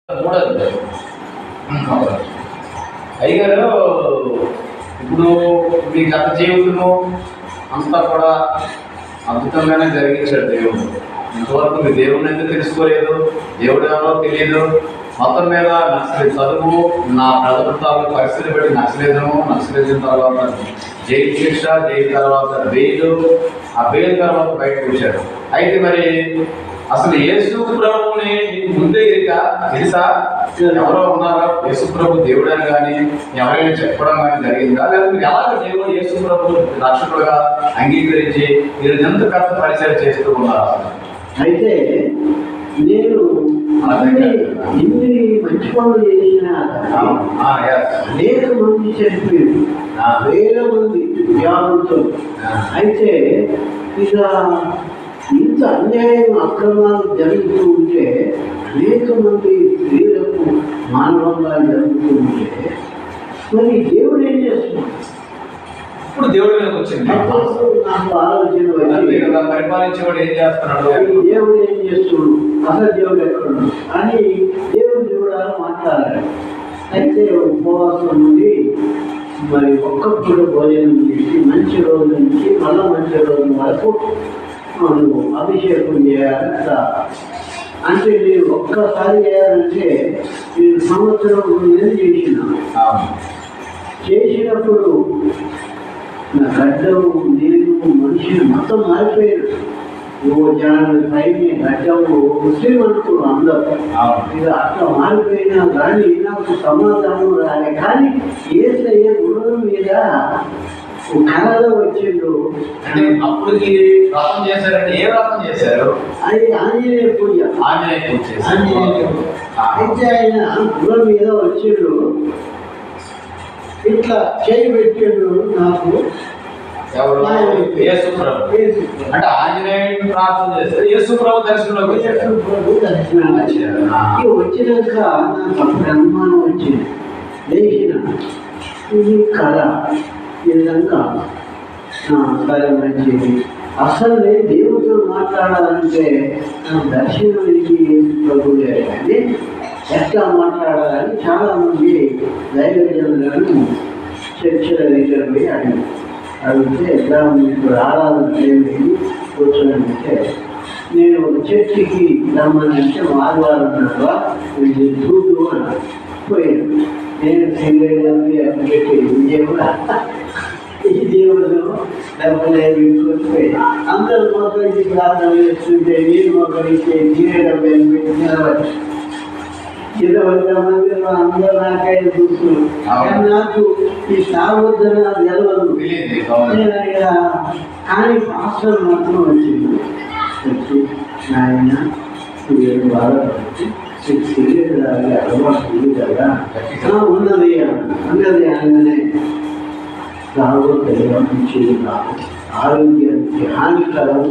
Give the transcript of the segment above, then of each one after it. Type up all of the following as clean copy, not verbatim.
మూడోది అయ్యగారు ఇప్పుడు మీ గత జీవితము అంతా కూడా అద్భుతంగానే జరిగించాడు దేవుడు. ఇంతవరకు మీ దేవుడిని అయితే తెలుసుకోలేదు, దేవుడు ఎవరో తెలియదు. మొత్తం మీద నక్సలి చదువు, నా ప్రభుత్వాల పరిస్థితి బట్టి నక్సలిజం తర్వాత జైలు శిక్ష, జైలు తర్వాత బెయిల్, ఆ బెయిల్ తర్వాత బయటకు వచ్చాడు. అయితే మరి అసలు యేసు ప్రభువుని ముందే తెలుసా? ఎవరో ఉన్నారో యేసు ప్రభు దేవుడు అని కానీ ఎవరైనా చెప్పడం కానీ జరిగిందా? లేకపోతే ఎలాగ దేవుడు యేసు ప్రభు రక్షకుడుగా అంగీకరించి మీరు ఎంత కష్ట పరిచయం చేస్తూ ఉన్నారు? అయితే నేను ఇన్ని మంచి పనులు చేసిన అనేక మంది చనిపోయారు, వేల మంది వ్యాధులతో. అయితే ఇక ఇంత అన్యాయం అక్రమాలు జరుగుతూ ఉంటే, అనేక మంది స్త్రీలకు మానవంగా జరుగుతూ ఉంటే, మరి దేవుడు ఏం చేస్తున్నాడు? ఇప్పుడు దేవుడి మీదకి వచ్చింది నాకు ఆలోచన పరిపాలించేవాడు ఏం చేస్తున్నాడు, దేవుడు ఏం చేస్తున్నాడు, అసలు దేవుడు ఎక్కడున్నాడు అని దేవుడు చూడాలి మాట్లాడాలి. అయితే ఉపవాసం నుండి మరి ఒక్కప్పుడు భోజనం చేసి మంచి రోజు నుంచి మళ్ళీ మంచి రోజు వరకు అభిషేకం చేయాలి. అంటే నేను ఒక్కసారి చేయాలంటే నేను సంవత్సరం నేను చేసినప్పుడు నా గడ్డం, నేను మనిషి మొత్తం మారిపోయాను. జనాలు పైన గడ్డము ముస్లిం అనుకున్నాను అందరూ. ఇక అట్లా మారిపోయినా కానీ నాకు సమాధానం రాలే. కానీ ఏసయ్య గురువు మీద కళలో వచ్చిండు. అప్పటికి వ్రతం చేశారంటే ఏ వ్రతం చేశారు? అది ఆంజనేయ పూజ. అయితే ఆయన గురువు మీద వచ్చిండు, ఇట్లా చేయి పెట్టిండు నాకు. అంటే ఆంజనేయుడు ప్రార్థన చేస్తే యేసు ప్రభు దర్శనంలోకి వచ్చినాక నాకు అప్పుడు అనుమానం వచ్చింది. లేచిన ఇది కళ, ఈ విధంగా సరే మంచిది. అసలు దేవుడితో మాట్లాడాలంటే దర్శనం ప్రభులే కానీ ఎట్లా మాట్లాడాలని చాలామంది దైవజనులను చర్చల దగ్గర పోయి అడిగితే ఎట్లా ఇప్పుడు ఆరాధన ఏమి కూర్చోనంటే, నేను ఒక చర్చికి రమ్మనంటే ఆదివారం ఉన్నట్టుగా చూడు అని పోయాను. నేను సింగర్ పెట్టి ఈ దేవుడు డబ్బులు కూర్చిపోయాను. అందరూ మొక్కలికి ప్రార్థన చేస్తుంటే నేను మొక్కలికి తీరేటప్పుడు నిలబడి 20 మందిలో అందరూ నాకైనా చూస్తున్నారు. నాకు ఈ సాగొద్దని నాకు తెలవదు. కానీ పాస్టర్ మాత్రం వచ్చింది. వచ్చి నాయన ఏడు బాధలు సిగరెట్ తాగి అలవాటు ఉంది కదా, ఉన్నది అన్నది అనగానే సాగొద్దు ఇచ్చేది కాదు, ఆరోగ్యానికి హానికరం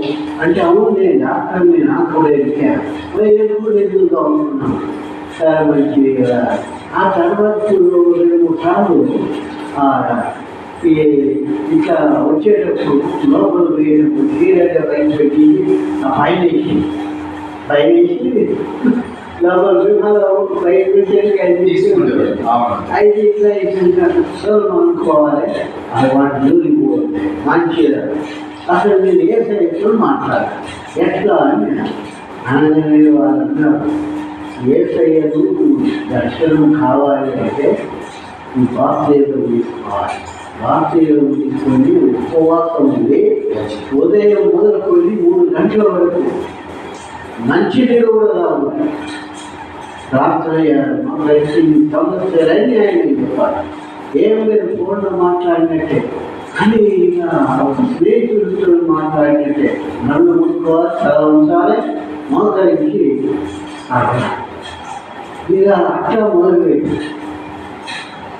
అంటే అవును. నేను డాక్టర్ని, నాకు కూడా ఎదిగాను, ఎదుగుగా ఉంటున్నాను. చాలా మంచిది కదా. ఆ తర్వాత 2-3 సార్లు ఇట్లా వచ్చేటప్పుడు లోపల పోయేటప్పుడు తీరగా పైన పెట్టి పైన వేసి లోపల బయట పెట్టేది అయితే ఇట్లా అనుకోవాలి. అది వాటి దూరిపోవాలి మంచిగా. అసలు నేను ఏ సైతం మాట్లాడాలి ఎట్లా అని అనగానే వాళ్ళు అన్నారు, ఏసయ్యకు దర్శనం కావాలి అంటే ఈ వాసుదేవం తీసుకోవాలి. వాసుదేవం తీసుకొని ఉపవాసం ఉంది. ఉదయం మొదలుకొని 3 గంటల వరకు మంచి నీరు కూడా కావాలి, ప్రార్థన చేయాలి. సమస్యలన్నీ ఆయన చెప్పాలి. ఏం లేదు ఫోన్లో మాట్లాడినట్టే, కానీ ఇక స్నేహితులతో మాట్లాడినట్టే నన్ను ముట్టుకోవాలి, చదవాలి, మోకరించి ఇక అట్లా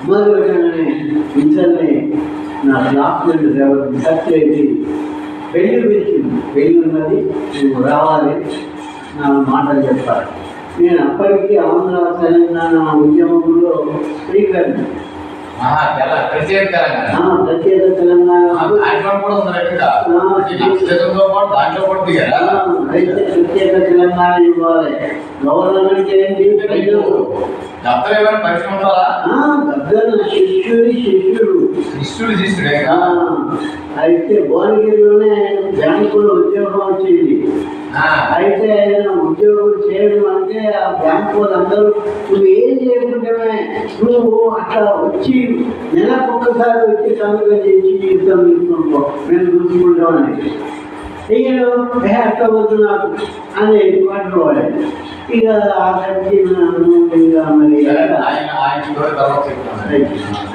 మొదలుపెట్టగానే ఇంటర్నే నా క్లాస్మేట్ ఎవరు టచ్ చేసి పెళ్ళి పిలిచింది. పెళ్ళి ఉన్నది, నువ్వు రావాలి, నా మాటలు చెప్పాలి. నేను అప్పటికీ ఆంధ్ర తెలంగాణ ఉద్యమంలో స్పీకర్, ప్రత్యేక తెలంగాణ అయితే ప్రత్యేక తెలంగాణ ఇవ్వాలి. గవర్నమెంట్ ఏంటి, గద్దరు ఏమైనా పరిచయం ఉంటారా? గద్దరు శిష్యుడు. శిష్యుడే. అయితే భువనగిరిలోనే బ్యాంకులో ఉద్యోగం వచ్చింది. అయితే ఆయన ఉద్యోగం చేయడం అంటే ఆ బ్యాంకు వాళ్ళందరూ నువ్వు ఏం చేయకుండానే నువ్వు అట్లా వచ్చి నెలకొక్కసారి వచ్చి సంతకం చేసి యుద్ధం తీసుకుంటూ మేము చూసుకుంటామని అట్లా వద్దు నాకు అని పట్టుకోవాలి. ఇక ఆఖరికి ఇక మరి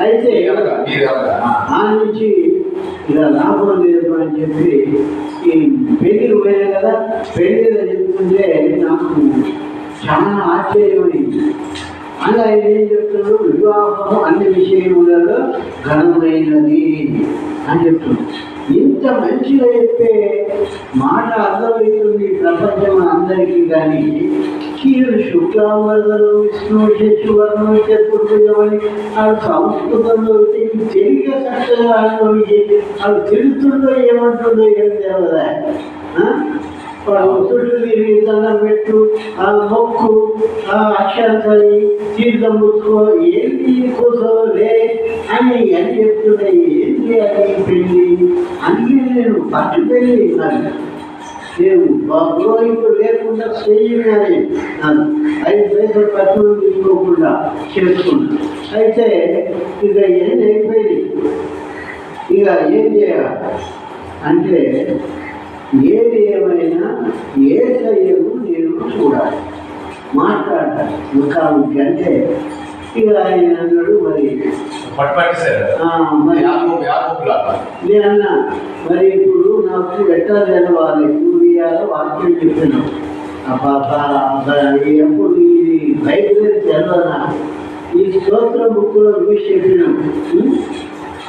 అయితే ఆ నుంచి ఇక లాభం లేదు అని చెప్పి ఈ పెళ్ళికి పోయినా కదా, పెళ్ళిలో చెప్తుంటే నాకు చాలా ఆశ్చర్యమైంది. అలా ఆయన ఏం చెప్తున్నాడు, వివాహం అన్ని విషయములలో ఘనమైనది అని చెప్తున్నాడు. ఇంత మంచిగా చెప్పే మాట అర్థమవుతుంది ప్రపంచం అందరికీ. కానీ కీడు శుక్లాంబరదలు విష్ణు శశువర్ణం చతుర్భుజమని వాళ్ళు సంస్కృతంలో తెలియక చక్కగా అనుభవించి వాళ్ళు తిరుగుతుందో ఏమంటుందో ఏం తెలియదా. చుట్టూ తిరిగి దండం పెట్టు, ఆ మొక్కు, ఆ అక్షంతరి తీర్థం ముసుకో, ఏంటి కోసం లే అని అని చెప్తున్నాయి. ఏంటి అది పెళ్ళి అందుకే నేను పట్టు పెళ్ళి నేను పురోహితుడు లేకుండా చేయాలి. నాకు 5 పైసలు పట్టులు తీసుకోకుండా చేసుకున్నా. అయితే ఇక ఏం అయిపోయింది. ఇక ఏం చేయాలి అంటే ఏది ఏమైనా ఏసయ్యను నేను చూడాలి, మాట్లాడాలి ముఖాముఖి. అంటే ఇక ఆయన అన్నాడు మరి నేనన్నా మరి ఇప్పుడు నాకు ఎట్లా తెలవాలి, సూర్యాల వాక్యం చెప్పాను. ఎప్పుడు ఇది బయలుదేరి తెలవనా, ఈ స్తోత్ర బుక్కులో చూసి చెప్పినాం.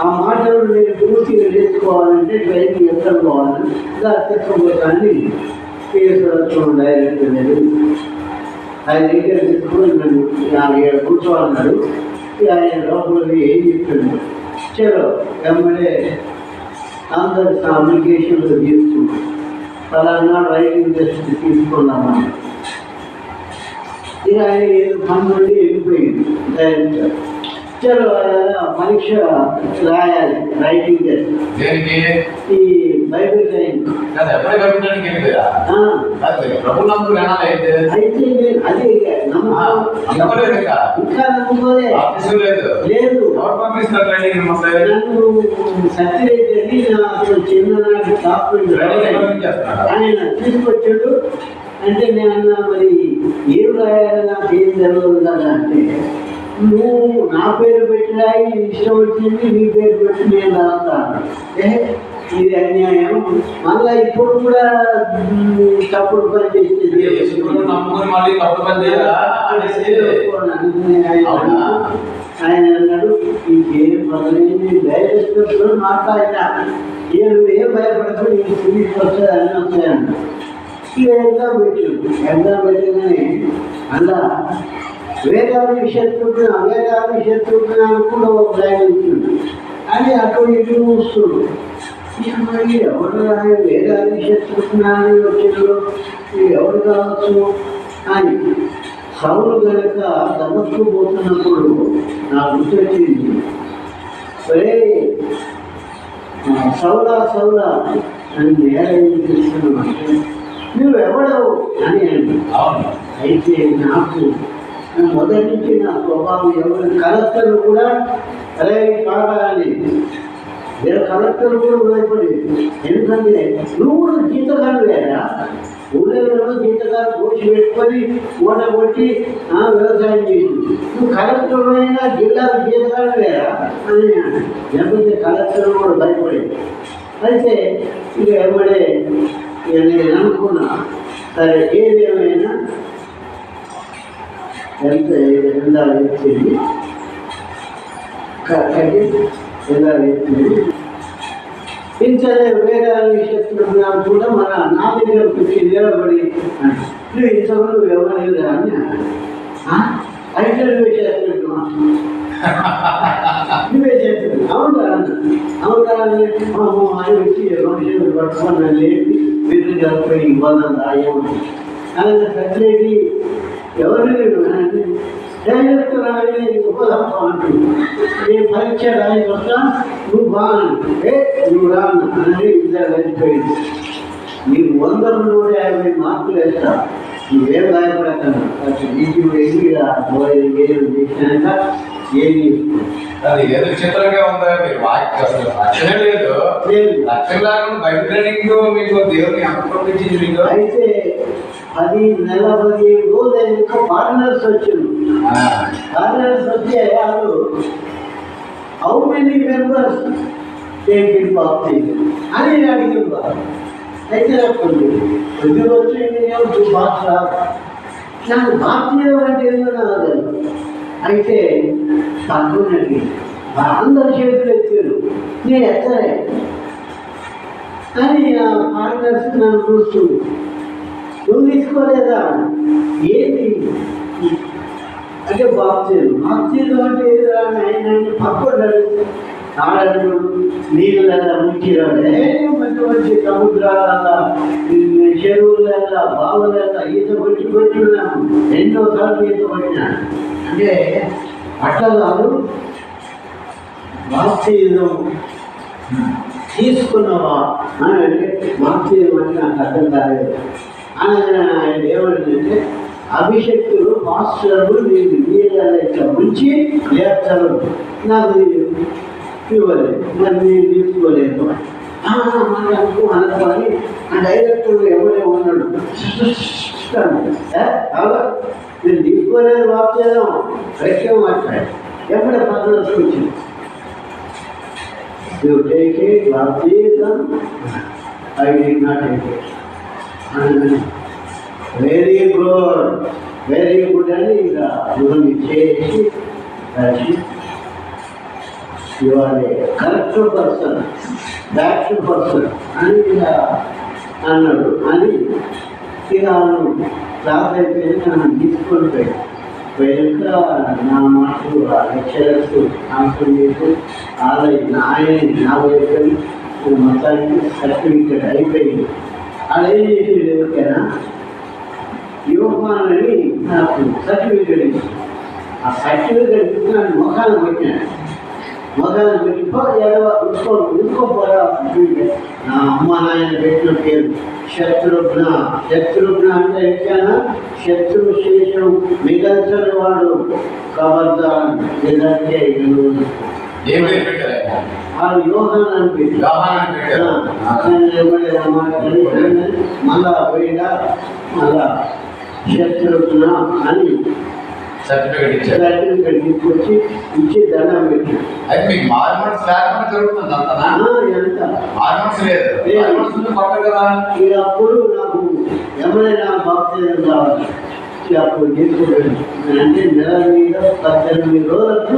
ఆ మాటలు నేను పూర్తిగా నేర్చుకోవాలంటే ట్రైనింగ్ ఎక్కడ పోవాలి, ఇలా తెచ్చుకోబోతాన్ని కేసులు డైరెక్టర్ లేదు. ఆయన దగ్గర తీసుకుని నన్ను 47 కూర్చోవాలన్నాడు. ఆయన లోపలికి ఏం చెప్తాడు, చలో వెంబడే అందరి అప్లికేషన్లు తీసుకున్నాం, ఫలానా రైటింగ్ టెస్ట్ తీసుకున్నామని. ఇక ఆయన ఏదో పని నుండి వెళ్ళిపోయింది డైరెక్టర్. చలో పరీక్ష రాయాలి, రైటింగ్ టెస్ట్. ఈ బైబిల్ టైం అయితే అదే నమ్మకం ఇంకా నమ్ముకోలే లేదు. నన్ను సత్యరెడ్డి నాకు చిన్ననాటి ఆయన తీసుకొచ్చాడు. అంటే నేను అన్నా మరి ఏం రాయాలి, నాకు ఏం తెలియదు కదా అంటే, నువ్వు నా పేరు పెట్టినా ఇష్టం వచ్చింది, నీ పేరు పెట్టి నేను రాస్తాను. ఇది అన్యాయం. మళ్ళీ ఇప్పుడు కూడా తప్పుడు పని చేసేది ఆయన అన్నాడు. ఇంకేం పదలేదు, డైరెక్టర్తో మాట్లాడినా ఏం భయపడతాడు, నీకు సిరీస్ వస్తుంది అన్నీ వస్తాయన్న. ఇక ఎగ్జామ్ పెట్టగానే అలా వేదాన్ని శత్రుఘ్న కూడా ఒక ప్రయాణించుండు అని అటు ఇటు చూస్తుడు. మరి ఎవరు వేదాన్ని శత్రుఘ్న అని వచ్చిందో ఎవరు కావచ్చు అని. సౌలు కనుక దమస్కు పోతున్నప్పుడు నాకు గుర్తొచ్చింది, సౌలా అని నేరం చేస్తున్నామంటే నువ్వు ఎవడవు అని అండి. అయితే నాకు మొదటి నుంచి నా స్వభావం ఎవరు కలెక్టర్ కూడా అరే కాదా అని కలెక్టర్ కూడా భయపడేది. ఎందుకంటే నువ్వు కూడా జీతగాడు వేరా, ఊళ్ళో జీతగాడు పోసి పెట్టుకొని ఓట కొట్టి వ్యవసాయం చేసింది. నువ్వు కలెక్టర్ అయినా జిల్లాకు జీతగాడు వేరా అని లేకపోతే కలెక్టర్ కూడా భయపడేది. అయితే ఇక ఎవడే నేను అనుకున్నా, సరే ఏదేమైనా ఎంత ఎలా వచ్చింది ఎలా వచ్చింది ఇంతనే వేరే విషయంలో కూడా మన నా దగ్గర వచ్చి నిలబడి నువ్వు ఇంతవరకు ఎవరు అని అయితే నువ్వే చేస్తున్నా నువ్వే చేస్తున్నావు అవునా అని వచ్చి మనుషులు పట్టుకొని లేపి వీళ్ళు జరిపోయి ఇవ్వాలని రాయమని అలాగే ఫెసిలిటీ ఎవరు డైరెక్ట్ రాని ఉపదప్ప అంటుంది. నేను పరీక్ష రాయి వస్తా, నువ్వు బాగుంది నువ్వు రాను అని ఇద్దరు వెళ్ళిపోయింది. నీకు 100-150 మార్కులు వేస్తా, నువ్వేం భయపడతాను. నీకు చేసినాక ఏమి అది ఏదో చిత్రంగా ఉందా? మీరు వాక్యం అసలు లక్ష్యమే లేదు. లక్ష్యం లేకుండా బయట ట్రైనింగ్ మీకు దేవుని ఎంత పంపించింది మీకు? అయితే 10-15 రోజులు ఇంకా ఫారినర్స్ వచ్చింది. ఫారినర్స్ వచ్చే వాళ్ళు how many members taking baptism అని అడిగారు. అయితే కొద్ది వచ్చి బాగా రాదు, నాకు బాప్టిజం అంటే ఏదో రాదు. అయితే తగ్గునది అందరు చేతులు ఎత్తారు, నేను ఎత్తలే కానీ ఆ ఫారినర్స్ నన్ను చూస్తుంది. నువ్వు తీసుకోలేదా? ఏంటి అంటే బాప్తిజం అంటే ఏదిరా ఆయన పక్కడాడు ఆడడు నీళ్ళ ముంచిరాడే మంచి మంచి సముద్రాల చెరువుల బావుల ఈత కొట్టున్నాము, ఎన్నోసార్లు ఈత పట్టినాను. అంటే అట్లా కాదు, బాప్తిజం తీసుకున్నావా అని అంటే బాప్తిజం అంటే నాకు అర్థం కాలేదు. ఆయన ఏమంటే అభిషక్తులు మాస్టర్లు నేను నీళ్ళ ఇట్లా ముంచి లేపుతారు, నాకు ఇవ్వలేదు, మరి నేను తీసుకోలేదు అనుకోని ఆ డైరెక్టర్ ఎవరే ఉన్నాడు నేను తీసుకోలేదు బాప్తిజం రక్యం మాట్లాడు ఎప్పుడే పద్ధతి వచ్చింది. You take it, baptism, I did not take it. Very good అని ఇక మనం చేసి you are a correct person, back person అని ఇక అన్నాడు. అని ఇక క్లాస్ అయిపోయింది, నన్ను తీసుకొని పోయాక నా మాటలు లెక్చరర్స్ ఆన్సర్ చేసి ఆయన నా వైపు మొత్తానికి సర్టిఫికెట్ అయిపోయింది. అలా ఏం చేసేది ఎవరికైనా యువమాన్ అని నాకు సర్టిఫికెట్ ఇచ్చింది. ఆ సర్టిఫికెట్ ఇచ్చి నన్ను మొఖాన్ని పెట్టినాను. మొఖాన్ని పెట్టి ఉంచుకోపోరా సర్టిఫికెట్. నా అమ్మ నాయన పెట్టిన పేరు శత్రుఘ్న. శత్రుఘ్న అంటే ఎట్లా? శత్రు శేషం మిగల్చని వాడు కబర్దాన్ లేదంటే వాళ్ళు యోహాన్ అని పెట్టారు. మళ్ళా పోయినా మళ్ళా శత్రుఘ్న అని సర్టిఫికెట్ తీసుకొచ్చి ఇచ్చి దండం పెట్టి అప్పుడు నాకు ఎవరైనా బాప్తిజం కావాలి. అప్పుడు తీసుకుంటాను అంటే నెల మీద 18 రోజులకు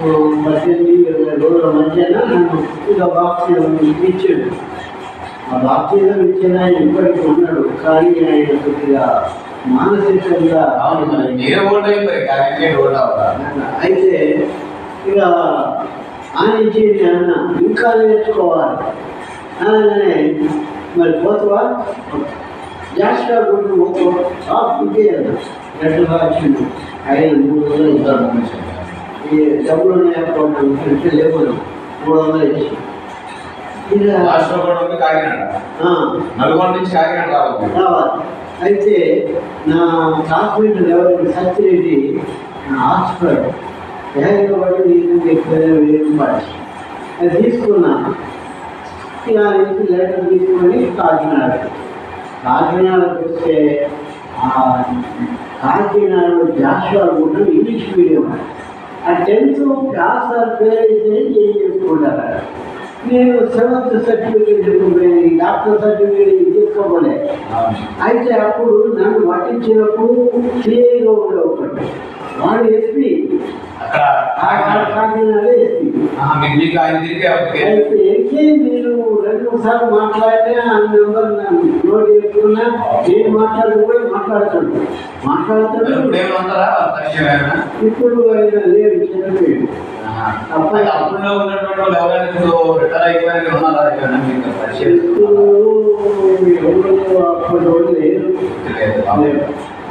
18-20 రోజుల మధ్యన నన్ను ఇక బాప్తిజం ఇచ్చాడు. ఆ బాప్తిజం ఇచ్చిన ఆయన ఇప్పటికీ ఉన్నాడు, కానీ ఆయన కొద్దిగా మానసికంగా అయితే ఇక ఆనించి అన్న ఇంకా నేర్చుకోవాలి అనగానే మరి పోతావా జాస్ట్రా గుడ్డు ఇంకే రెడ్డుగా వచ్చింది. ఆయన 3 రోజులు ఇస్తారు, ఈ డబ్బులు అంటే లేకపోతే 300 ఇచ్చి రావాలి. అయితే నా క్లాస్మేట్ ఎవరు సత్యరెడ్డి నా హాస్పిటల్ వేగపడి నీకు అది తీసుకున్నా. ఇక లెటర్ తీసుకొని కాకినాడకు వస్తే కాకినాడలో జాషువా కూడా ఇంగ్లీష్ మీడియం. ఆ 10th క్లాస్ పేరు అయితే ఏం చేసుకుంటారు. నేను 7th సర్టిఫికేట్ చెప్పుకుపోయి డాక్టర్ సర్టిఫికేట్ తీసుకోలే. అయితే అప్పుడు నన్ను పట్టించినప్పుడు క్లియర్గా ఉండే ఒకటి వాడు ఎస్పీ కాకినాడ ఎస్పీ. అయితే నేను 2-3 సార్లు మాట్లాడితే ఆ నెంబర్ నోట్ చేసుకున్నా. నేను మాట్లాడుతూ కూడా మాట్లాడుతున్నాడు. ఇప్పుడు ఆయన లేడు, చనిపోయాడు.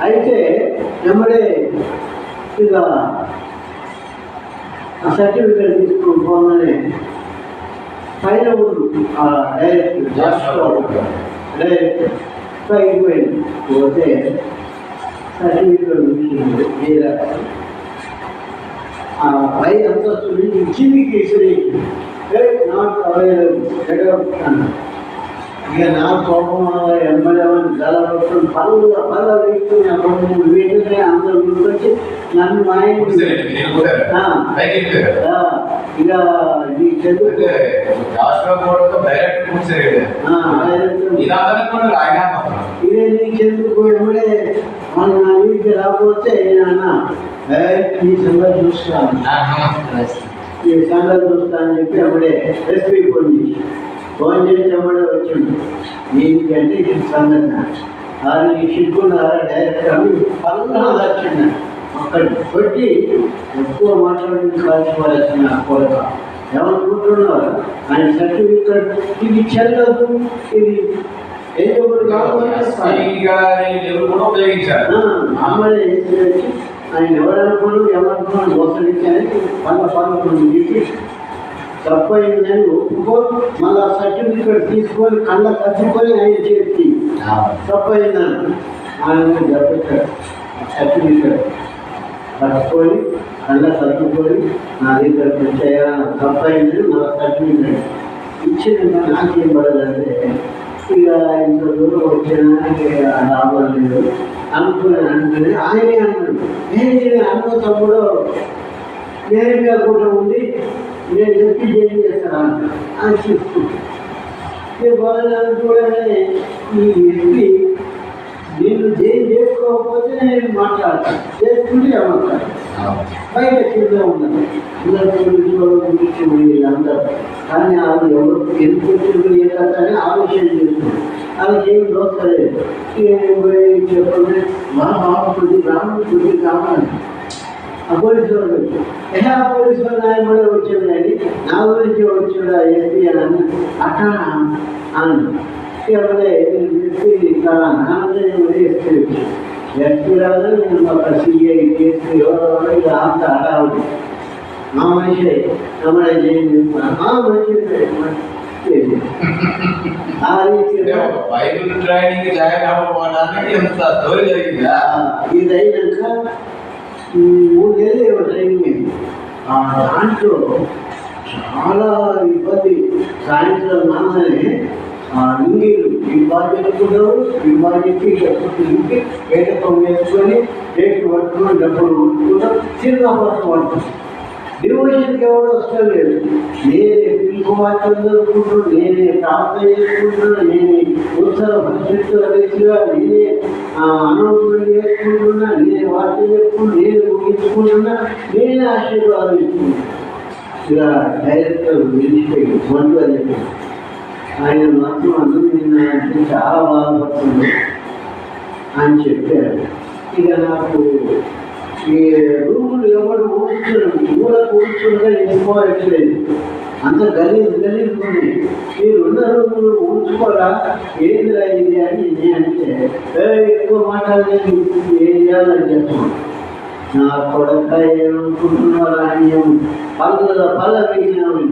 అయితే వెంబడే ఇక ఆ సర్టిఫికేట్ తీసుకొని పోగానే పైన ఆ డైరెక్టర్ పైకి పోయింది. పోతే సర్టిఫికేట్ ఇచ్చింది. ఆ పై అంతస్తు నుంచి కిందికి ఇసిరి నాకు అవైలబుల్ ఇక నా కోపం ఎమ్మెల్యేని గలవట్టుకుని పళ్ళ వేస్తున్న వీటిని అందరూ గుర్తొచ్చి నన్ను ఇక ఈ చదువు ఇదే నీకు ఎందుకు ఎమ్మడే మన నా వీటికి రాకపోతే నాన్న ఈ సంగతి చూస్తాను ఈ సంగతి చూస్తా అని చెప్పి అప్పుడే ఎస్పీ ఫోన్ చేసి అమ్మడే వచ్చిండు. ఏంటంటే ఇది సంగతి ఆరు సిగ్గున్నారా డైరెక్టర్ అని పల్లె వచ్చిండ అక్కడ పెట్టి ఎక్కువ మాట్లాడి కాల్చిపోయాల్సిన కోరిక ఏమనుకుంటున్నారు ఆయన సర్టిఫికెట్ ఇది చెల్లదు ఇది అమ్మడే ఆయన ఎవరనుకోను ఏమనుకున్నాను మోసగించాలని పనులు చెప్పి తప్పైందని ఒప్పుకో మళ్ళీ సర్టిఫికెట్ తీసుకొని కళ్ళ కట్టుకొని ఆయన చేసి తప్పైందని ఆయన చెప్పాడు. సర్టిఫికెట్ కట్టుకొని కళ్ళ కట్టుకొని నా దగ్గర చేయాలని తప్పైందని మళ్ళీ సర్టిఫికెట్ ఇచ్చిన నాకేం పడదంటే ఇక ఇంత దూరం వచ్చినా లాభం లేదు అనుకుని ఆయనే అన్నాడు. నేను అనుకో తమ్ముడు నేరుగా కూడా ఉండి నేను చెప్పి ఏం చేస్తాను అని చూసుకుంటాను. బాగా చూడగానే ఈ వ్యక్తి నేను ఏం చేసుకోకపోతే నేను మాట్లాడతాను, చేసుకుంటే ఏమంటాను బయట కింద ఉన్నది అందరూ. కానీ వాళ్ళు ఎవరు ఎందుకు వచ్చిందో ఏ కదా అని ఆలోచన చేస్తున్నారు. వాళ్ళకి ఏమి దోస్తలేదు. చెప్పండి మా బాబు రాముడు కావాలి ఆ పోలీసు వాళ్ళు ఎలా పోలీసు వాళ్ళు ఆయన కూడా వచ్చాడు కానీ నా గురించి వచ్చాడు ఎస్పీ అని అట్లా అన్నాడు. ఎవరే ఎస్పీ నాన్నదే ఎస్పీ వచ్చాడు. ఎస్పీ రాదు నేను ఒక సిఐ కేసు ఎవరో ఇలా అంత అడావుడు మా మనిషి నమ్మడే చేయండి ఆ రీతిలో ఇది అయినాక 3 నెలలు ట్రైనింగ్ దాంట్లో చాలా ఇబ్బంది. సాయంత్రం నాన్ననే లింగీలు ఇబ్బంది పెట్టుకుంటారు, ఇబ్బంది చెప్పి పేట పొంగి వేసుకొని పేట పట్టుకుని డబ్బులు కొట్టుకుంటారు, చిన్న పట్టు పడుతుంది. డివోషన్కి ఎవరు వస్తలేదు. నేనే పిలుపుమాటలు జరుపుకుంటున్నాను, నేనే ప్రార్థన చేసుకుంటున్నాను, నేనే ఉత్సవ పరిస్థితుల రీతిగా నేనే అనౌన్స్మెంట్ చేసుకుంటున్నా, నేనే వార్త చెప్పుకుంటూ నేనే ముగించుకుంటున్నా, నేనే ఆశీర్వాదం ఇస్తున్నాను. ఇలా డైరెక్టర్ విడిచిపోయి మంటూ అని చెప్పాను. ఆయన మాత్రం అందరూ నిన్న చాలా బాధపడుతుంది అని చెప్పారు. ఇక నాకు ఈ రూములు ఎవరు ఊడ్చున్నారు, ఊర కూర్చుంటే ఎంచుకోవట్లేదు, అంత గలీజుకుంది. మీరు 2 రూములు ఊడ్చుకోరా ఏందిరా ఇది అని నేనంటే ఎక్కువ మాట్లాడలేదు, ఏం చేయాలని చెప్తున్నాను. నా కొడక ఏమనుకుంటున్నారు అని పళ్ళ వేసినామని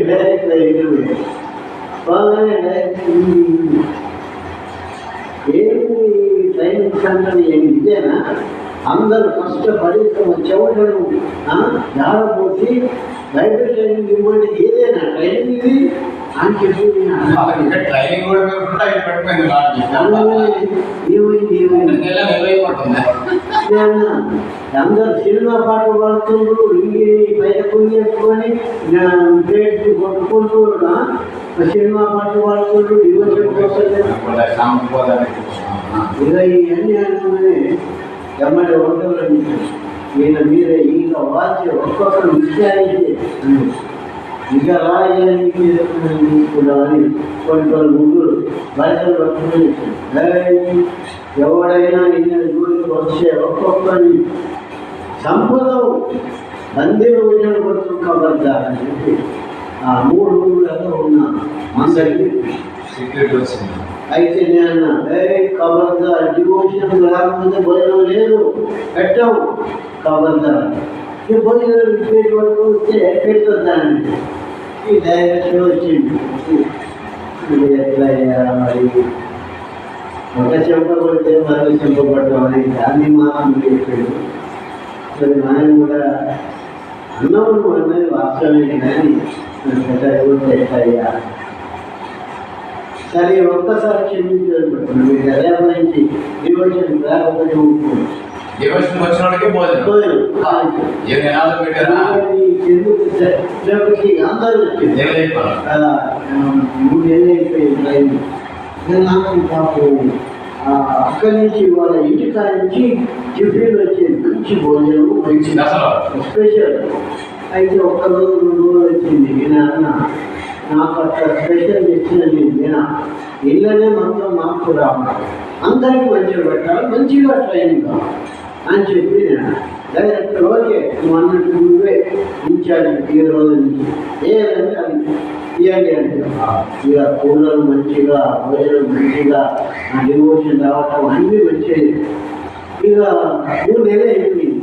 డైరెక్ట్ ఎగిరిపోయి బాగానే డైరెక్ట్ ఏమి ట్రైనింగ్ సెంటర్ ఇదేనా అందరూ కష్టపడి చెవులను జారపోసి బయట ట్రైనింగ్ ఇవ్వండి, ఏదైనా ట్రైనింగ్ ఇది అని చెప్పి అందరు సినిమా పాటలు పాడుతుండ్రు, ఇంగి బయట కొనేసుకొని ప్లేట్ కొట్టుకుంటూ సినిమా పాటలు పాడుతుండ్రు, డివోషన్ కోసం ఇవన్నీ అన్నీ ఎమ్మడి వంటలు ఈయన మీరే ఈయన వాచి ఒక్కొక్కరు విషయానికి ఇక రాయడానికి కూడా అని కొన్ని ముగ్గురు బయటలు పట్టుకుని ఎవడైనా ఈయన జోలికి వచ్చే ఒక్కొక్కరిని సంపదం బందీలు వచ్చాడు కొడుతుంది కాబట్టి అని చెప్పి ఆ 3 ఊళ్ళలో ఉన్న అందరికీ సీక్రెట్ వచ్చింది. అయితే నేను కబర్దా డివోషన్ రాకపోతే భోజనం లేదు పెట్టాం కబర్దా ఈ భోజనం ప్లేట్ వరకు వస్తే పెడుతుందానండి ఈ డైరెక్షన్ వచ్చింది ఎట్లా మరి ఒక చెంప కొడితే మరొక చెంప పడటం అని దాన్ని మాత్రం చెప్పాడు సరే ఆయన కూడా అన్నప్పుడు అన్నది వాస్తవమే కానీ ఎట్లయ్యా సరే ఒక్కసారి క్షమించబడుతుంది మీరు అదే నుంచి డివోషన్ రాకపోతే డివోషన్ వచ్చిన వాళ్ళకి అందరూ మూడేళ్ళు అయిపోయింది నాకు పాపం అక్కడి నుంచి వాళ్ళ ఇంటికాడ నుంచి టిఫిన్ వచ్చేది మంచి భోజనం మంచి స్పెషల్ అయితే ఒక్క రోజు 2 రోజులు వచ్చింది నేను నాకు అట్లా స్పెషల్ ఇచ్చినది నేను ఇళ్ళనే మొత్తం మాకు రావాలి అందరికీ మంచిగా పెట్టాలి మంచిగా ట్రైనింగ్ కావాలి అని చెప్పి నేను డైరెక్ట్ ఓకే నువ్వు అన్నట్టు నువ్వే ఇన్ఛార్జ్ ఈ రోజు నుంచి ఏదంటే అది ఇవ్వండి అంటే ఇక కూలర్ మంచిగా భోజనం మంచిగా డివోషన్ రావటం అన్నీ మంచిగా ఇక 3 నెలలు అయిపోయింది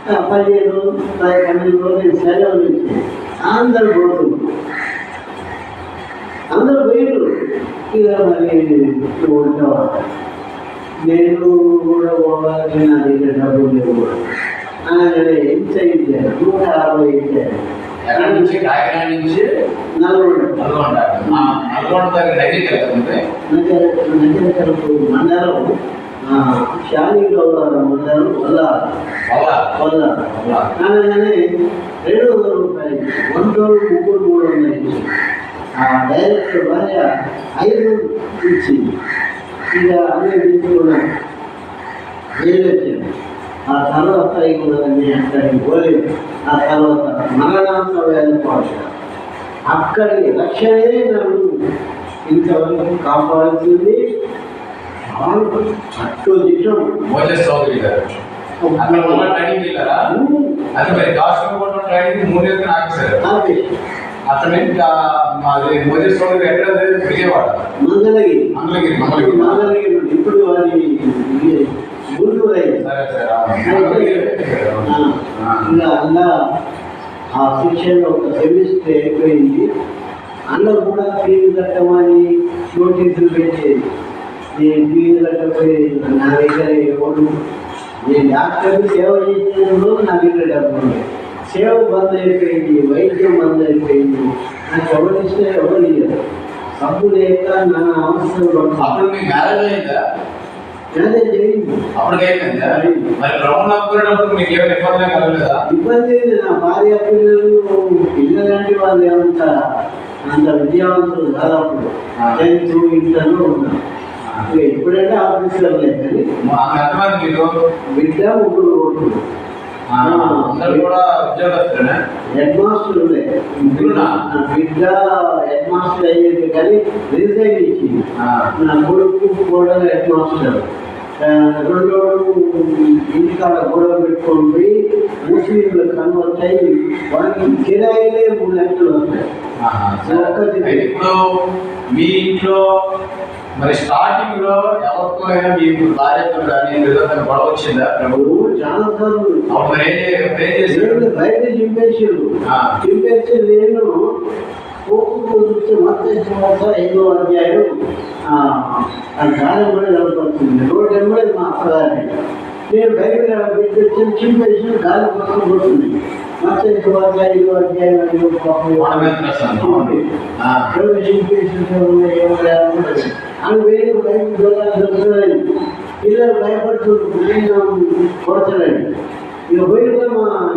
15 రోజులు 12 రోజులు సెలవులు ఇచ్చింది అందరు పోతుంది అందరూ పోయిరు ఇక మరి ఉంటావాళ్ళు నేను కూడా పోవాలి నా దగ్గర డబ్బులు లేవు అనగానే ఎంత ఇచ్చారు 150 ఇచ్చారు కాకినాడ నుంచి నగరకరకు మండలం శాలిలో మండలం వల్ల అనగానే 200 రూపాయలు 1 రోజు 300 డైరెక్ట్ భార్య 5 ఇచ్చింది ఇక అన్నీ తీసుకున్నాను వెళ్ళొచ్చాను ఆ తర్వాత ఇవ్వదని అక్కడికి పోలేదు ఆ తర్వాత మరణాంత వేదపాటు అక్కడికి రక్షణే నన్ను ఇంతవరకు కాపాడుతుంది అట్టు దిశం అక్కడ విజయవాడ మంగళగిరి ఇప్పుడు అది గుంటూరు ఇంకా అలా ఆ శిక్షణలో ఒక సెమిస్టర్ అయిపోయింది అందులో కూడా ఫీజు కట్టమని నోటీసులు పెట్టేది నేను ఫీజు కట్టకపోయి నా దగ్గర ఎవరు నేను డాక్టర్కి సేవ చేసినప్పుడు నా దగ్గర డబ్బులు సేవ బంద్ అయిపోయింది వైద్యం బంద్ అయిపోయింది నాకు ఎవరు ఇస్తే ఎవరు ఇయ్యరు సబ్బు లేక నా అవసరం అప్పుడు మీ మ్యారేజ్ అయిందా ఇబ్బంది నా భార్య పిల్లలంటే వాళ్ళు ఏమంతా అంత విద్యావంతులు దాదాపు 10th ఇంటర్లో ఉన్నారు ఎప్పుడంటే ఆఫీసర్ లేదు కానీ బిడ్డ 3 రోడ్లు హెడ్ మాస్టర్ బిడ్డ హెడ్ మాస్టర్ అయ్యేది కానీ రిజైన్ ఇచ్చింది నా కొడుకు కూడా హెడ్ మాస్టర్ 2 ఇంటికాడ గొడవ పెట్టుకొని పోయి ముస్లింలు కన్వర్ట్ అయ్యి వాళ్ళకి కిరాయిలే 3 లక్షలు వస్తాయి. ఇప్పుడు మీ ఇంట్లో మరి స్టార్టింగ్ లో ఎవరితో అయినా మీకు భార్యతో కానీ గొడవ వచ్చిందా ప్రభువు? చాలా సార్లు బయట చింపేసి నేను చూస్తే మొత్తం 5వ అధ్యాయం ఆ గాలం కూడా కనపడుతుంది. రోడ్డు ఎంబడే మా అక్కగారి నేను బయట పెట్టి చింపేసి గాలి పక్కన పోతుంది. మొత్తం 5వ అధ్యాయం చింపేసి అని వేరే బయట దొరకలేదు. పిల్లలు భయపడుతుంది నేను కొడతలేడు. ఇక బయట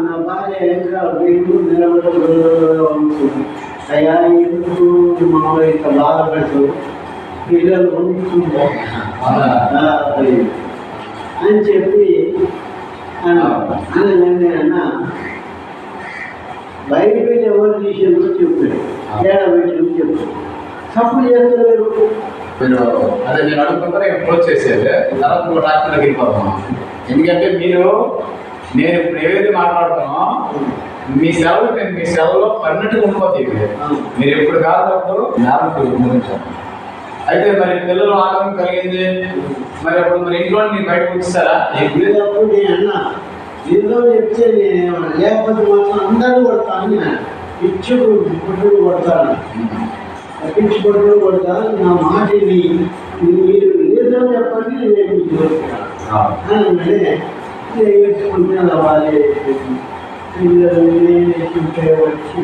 నా భార్య ఇంకా వేరు నిలబడుతుంది. అయ్యా ఎందుకు మామూలు ఇంత బాధపడుతూ పిల్లలు అని చెప్పి అనగానే అన్న బయట పెట్టి ఎవరు తీసేందుకు చెప్పాడు. ఏడబెట్టి చెప్పాడు. తప్పు చేస్తలేరు. అదే నేను అడుగుతుంటే అప్రోచ్ చేసేది తర్వాత డాక్టర్కి వెళ్ళిపోతాం. ఎందుకంటే నేను ఇప్పుడు ఏదైతే మాట్లాడుతానో మీ సెలవులో పర్మనెంట్గా ఉండిపోతాయి. మీరు ఎప్పుడు కాదు నేరం గురించారు. అయితే మరి పిల్లలు ఆటంకం కలిగింది, మరి అప్పుడు మరి ఇంట్లో మీరు బయటకు వచ్చేసారా? ఎప్పుడప్పుడు నేను అన్నా ఏదో చెప్తే నేనేమన్నా లేకపోతే మాత్రం అందరూ కొడతాను, పిచ్చి పుట్టుడు కొడతాను, పిచ్చి పుట్టుడు కొడతాను. నా మాటని మీరు ఏదో చెప్పండి నేను మీకు చెప్తాను వేసుకుంటే వాళ్ళే పిల్లలు నేనేసుకుంటే వచ్చి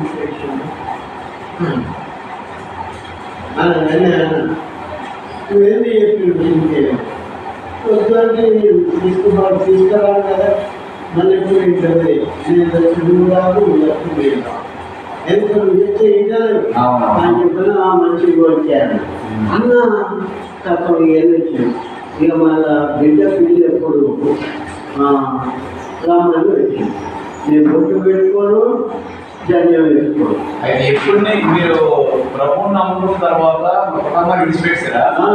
నువ్వేమి చెప్పి వద్దంటే తీసుకురాను కదా, మళ్ళీ ఎప్పుడు ఉంటుంది నేను చదువు రాదు ఎప్పుడు ఎందుకు చెప్తే ఇంటారు అని చెప్పిన మంచిగా వచ్చాను అన్న తప్ప వెళ్ళొచ్చు. ఇక మళ్ళా బిడ్డ పిల్లి ఎప్పుడు రామని వచ్చింది. నేను బొట్టు పెట్టుకోను, జన్యం వేసుకోను. అయితే ఎప్పుడు మీరు ప్రభువుని నమ్ముకున్న తర్వాత కుటుంబాన్ని విడిచిపెట్టారా?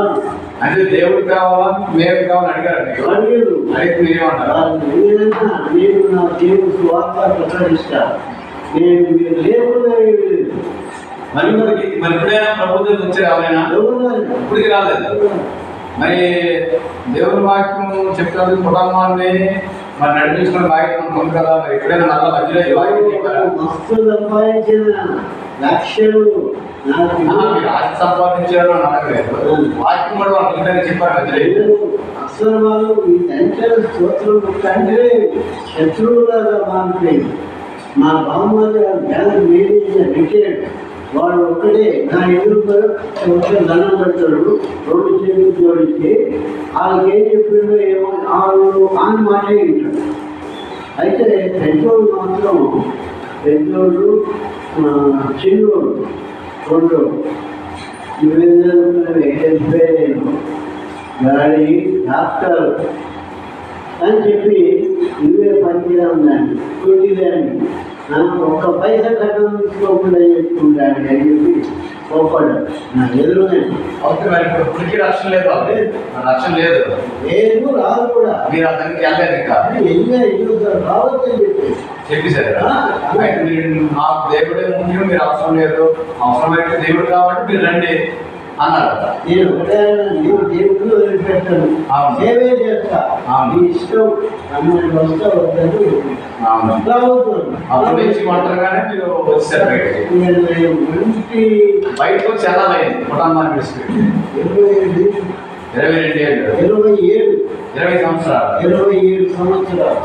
అంటే దేవుడికి కావాలా మేము కావాలని అడిగారు? అడిగారు. అయితే మీరేమంటారు? నేను నా దేవుడు స్వార్థ ప్రకటిస్తాను, నేను మీరు లేకుండా మరి ఎప్పుడైనా ప్రభుత్వం వచ్చారు ఎవరైనా? ఇప్పటికి రాలేదు. మరి దేవుని వాక్యం చెప్తారు, కుటుంబాన్ని మరి నడిపించుకునే బాధ్యత ఉంది కదా, మరి ఎప్పుడైనా నల్ల మధ్యలో వాక్యం చెప్పారా? మస్తు సంపాదించిన లక్షలు మీరు ఆస్తి సంపాదించారు అని అనగలేదు, వాక్యం కూడా వాళ్ళు చెప్పారు మధ్యలో. అసలు వాళ్ళు ఈ తండ్రి స్తోత్రం తండ్రి శత్రువులాగా మారిపోయింది. మా బామ్మగారు బ్యాంక్ మేనేజర్ రిటైర్డ్, వాడు ఒక్కడే నా ఎదురు దండం పెడతాడు, రెండు చేతులు జోడించి వాళ్ళకి ఏం చెప్పిందో ఏమో వాళ్ళు ఆయన మాటే వింటాడు. అయితే పెద్దోడు మాత్రం పెద్దోడు చిన్నోడు రెండు గాడి డాక్టర్ అని చెప్పి ఇవే పనికిరా ఉందండి, కొద్దిదాన్ని ఒక్క పైసా కట్టడం తీసుకోకుండా చేసుకుంటాను అని చెప్పి కోపడ్డా. నా ఎదురునే ఇప్పటికీ రక్షణ లేదు, రక్షణ లేదు, లేదు రాదు కూడా. మీరు అతనికి వెళ్ళలేదు ఇంకా రావద్దని చెప్పి చెప్పేశారా? నాకు దేవుడే ముఖ్యం, మీరు అవసరం లేదు, అవసరమైతే దేవుడు కాబట్టి మీరు రండి అన్నారు. నేను దేవుడు వదిలిపెట్టాను, సేవే చేస్తా, నీ ఇష్టం అన్నది వస్తా వద్దని అప్పుడు నుంచి ఒంటరిగానే మీరు వచ్చారు బయటకు వచ్చి ఎలా అయింది కుటుంబాన్ని విడిచిపెట్టి? 20 సంవత్సరాలు 27 సంవత్సరాలు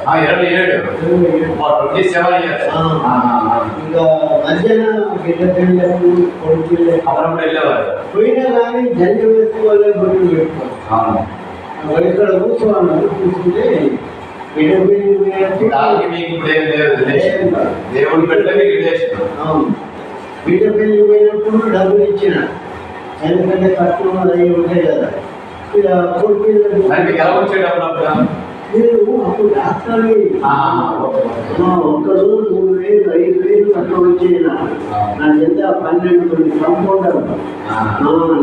27 years. ఇంకా మధ్యాహ్నం బిడ్డ పిల్లలు కొడుకు అప్పుడప్పుడు వెళ్ళేవారు, పోయినా కానీ జంట వేసుకోవాలి, బొట్టు పెట్టుకోవాలి. ఇక్కడ కూర్చోవాలి, కూర్చుంటే బిడ్డ దేవుడి పెట్టలే బిడ్డ పెళ్లి పోయినప్పుడు డబ్బులు ఇచ్చిన, ఎందుకంటే కట్నం అవి ఉంటాయి కదా. ఇక కొడుకు ఎలా వచ్చేటప్పుడు నేను అప్పుడు డాక్టర్ ఒక్కరోజు 3,000 5,000 అట్లా వచ్చేనా. నాకు ఎంత 12 కంపౌండర్,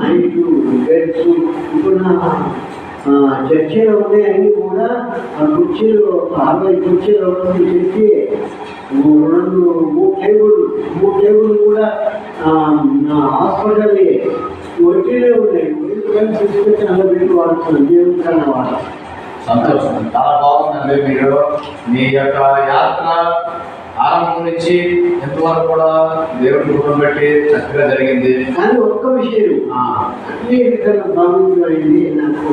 నైట్ బెడ్స్. ఇప్పుడు నా చర్చలు ఉన్నాయి అన్నీ కూడా ఆ కుర్చీలు 60 కుర్చీలు తెచ్చి 3 టేబుల్ కూడా హాస్పిటల్ ఒట్టినే ఉన్నాయి. తీసుకొచ్చి అలా పెట్టి వాడుతున్నాను దేవుడి కన్నా వాడు. సంతోషం, చాలా బాగుందండి. మీరు మీ యొక్క యాత్ర ఆరంభం నుంచి ఎంతవరకు కూడా దేవుడి కృపను బట్టి చక్కగా జరిగింది. కానీ ఒక్క విషయం అన్నిటికన్నా బాగుంది నాకు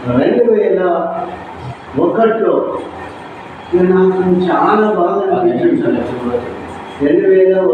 2001లో నాకు చాలా బాగా అనిపించింది. 2001